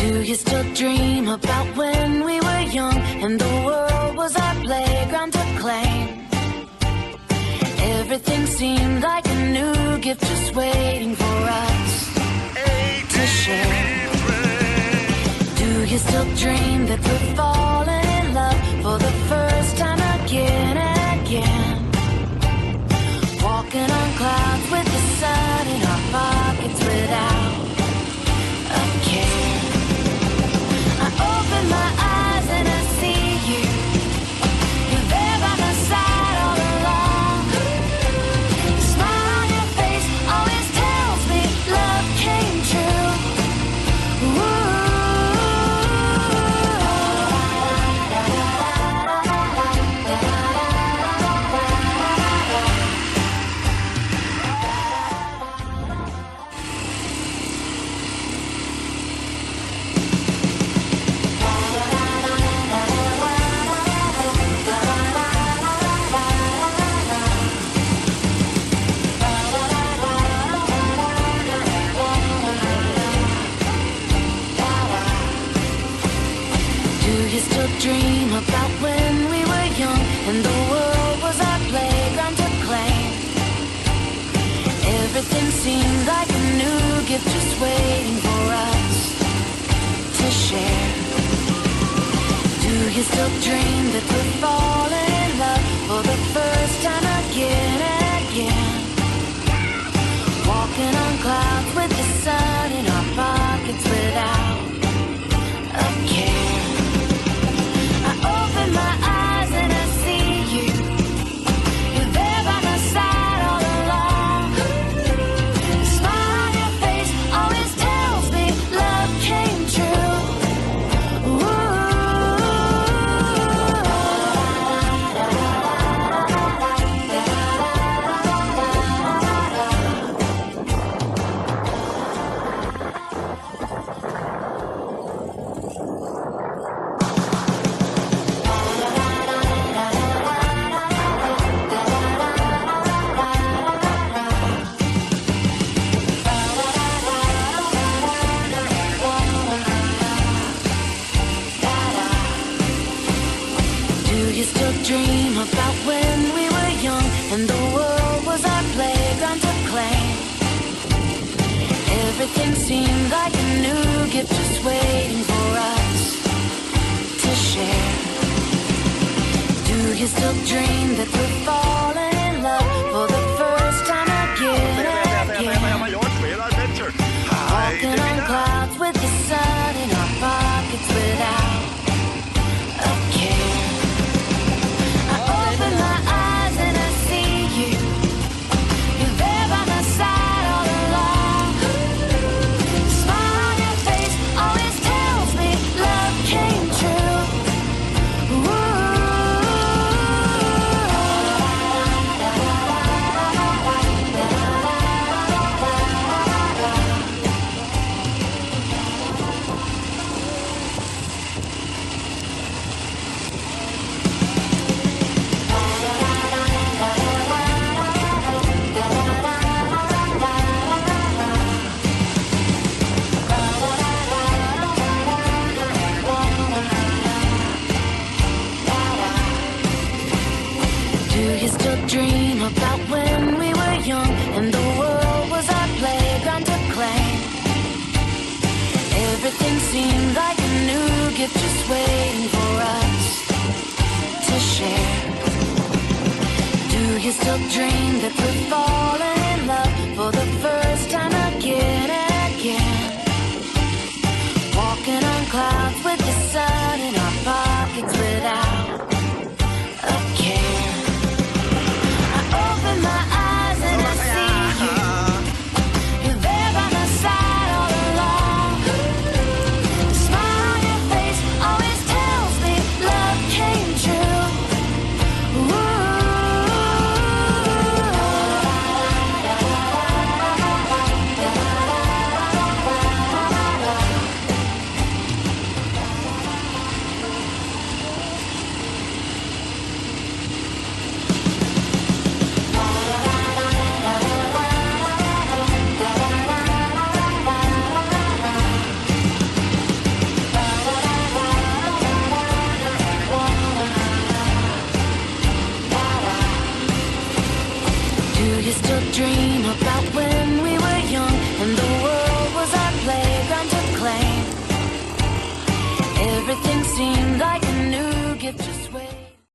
Do you still dream about when we were young and the world was our playground to claim? Everything seemed like a new gift just waiting for us to share. Do you still dream that we're falling in love for the first time again and again? Walking on clouds with the sun in our pockets without a care. I open my eyes and I see you. You're there by my side all along. The smile on your face always tells me love came true. Dream about when we were young and the world was our playground to claim. Everything seemed like a new gift just waiting for us to share. Do you still dream that we're falling in love for the first time again and again? Walking on clouds with the sun in our pockets without a care. Open my eyes and I see you. You're there by my side all along. The smile on your face always tells me love came true. Dream about when we were young and the world was our playground to claim. Everything seemed like a new gift just waiting for us to share. Do you still dream that we're falling in love for the first time again and again? Walking on clouds with the sun in our pockets without a care. Open my eyes and I see you. You're there by my side all along. The smile on your face always tells me love came true. Dream about when we were young and the world was our playground to claim. Everything seemed like a new gift just waiting for us to share. Do you still dream that we're falling in love for the first